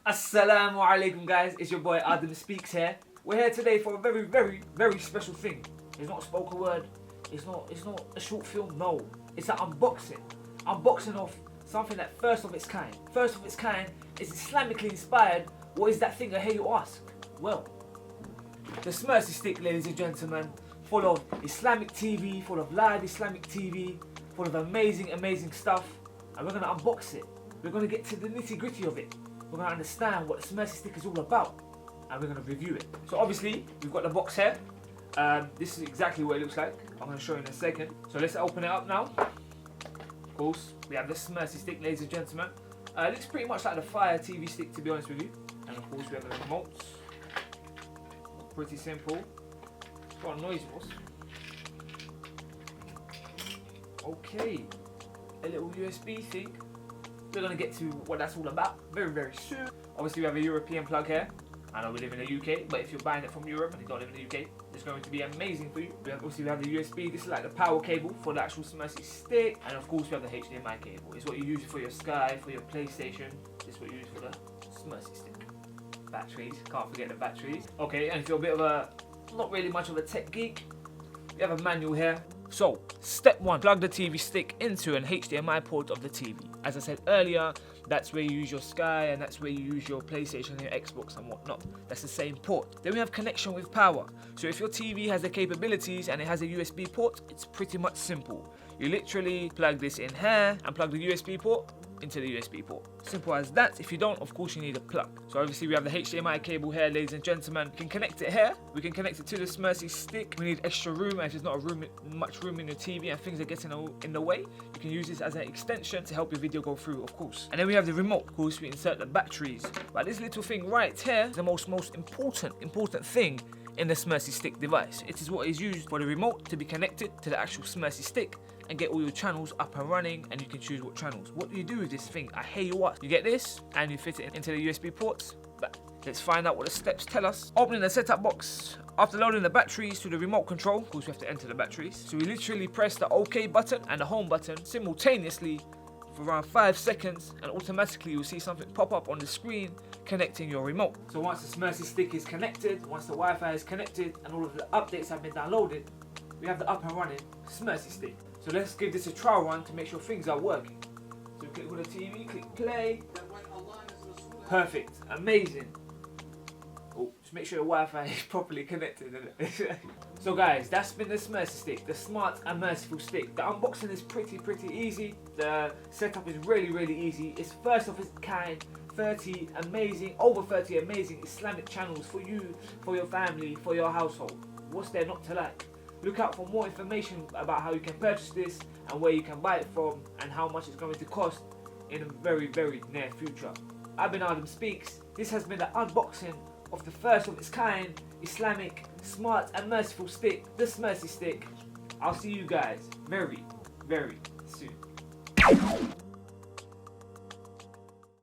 Assalamu alaikum guys, it's your boy Adam Speaks here. We're here today for a very special thing. It's not a spoken word, it's not a short film, no. It's an unboxing. Unboxing of something that first of its kind. First of its kind is Islamically inspired. What is that thing, I hear you ask? Well, the Smercy stick, ladies and gentlemen, full of Islamic TV, full of live Islamic TV, full of amazing stuff. And we're gonna unbox it. We're gonna get to the nitty gritty of it. We're going to understand what the Smercy stick is all about, and we're going to review it. So obviously we've got the box here. This is exactly what it looks like. I'm going to show you in a second. So let's open it up now. Of course, we have the Smercy stick, ladies and gentlemen. It looks pretty much like the Fire TV stick, to be honest with you. And of course we have the remotes. Pretty simple. It's got a noise, boss. Okay, a little USB thing. We're going to get to what that's all about very soon. Obviously we have a European plug here. I know we live in the UK, but if you're buying it from Europe and you don't live in the UK, it's going to be amazing for you. Obviously we have the USB. This is like the power cable for the actual Smercy stick. And of course we have the HDMI cable. It's what you use for your Sky, for your PlayStation. This is what you use for the Smercy stick. Batteries, can't forget the batteries. Okay, and if you're a bit of a, not really much of a tech geek, we have a manual here. So, step 1, plug the TV stick into an HDMI port of the TV. As I said earlier, that's where you use your Sky and that's where you use your PlayStation and your Xbox and whatnot. That's the same port. Then we have connection with power. So if your TV has the capabilities and it has a USB port, it's pretty much simple. You literally plug this in here and plug the USB port into the USB port. Simple as that. If you don't, of course you need a plug. So obviously we have the HDMI cable here, ladies and gentlemen. We can connect it here. We can connect it to the Smercy stick. We need extra room, and if there's not much room in your TV and things are getting in the way, you can use this as an extension to help your video go through, of course. And then we have the remote. Of course, we insert the batteries. But this little thing right here is the most important thing in the Smercy stick device. It is what is used for the remote to be connected to the actual Smercy stick and get all your channels up and running, and you can choose what channels. What do you do with this thing? I hear you ask. You get this and you fit it into the USB ports. But let's find out what the steps tell us. Opening the setup box. After loading the batteries to the remote control, of course we have to enter the batteries. So we literally press the OK button and the home button simultaneously for around 5 seconds, and automatically you'll see something pop up on the screen connecting your remote. So once the Smercy stick is connected, once the Wi-Fi is connected and all of the updates have been downloaded, we have the up and running Smercy stick. So let's give this a trial run to make sure things are working. So click on the TV, click play. Perfect, amazing. Oh, just make sure the Wi-Fi is properly connected. So guys, that's been the Smercy stick, the smart and merciful stick. The unboxing is pretty easy. The setup is really easy. It's first of its kind. Over 30 amazing Islamic channels for you, for your family, for your household. What's there not to like? Look out for more information about how you can purchase this and where you can buy it from and how much it's going to cost in a very near future. I've been Adam Speaks. This has been the unboxing of the first of its kind Islamic smart and merciful stick, the Smercy stick. I'll see you guys very soon.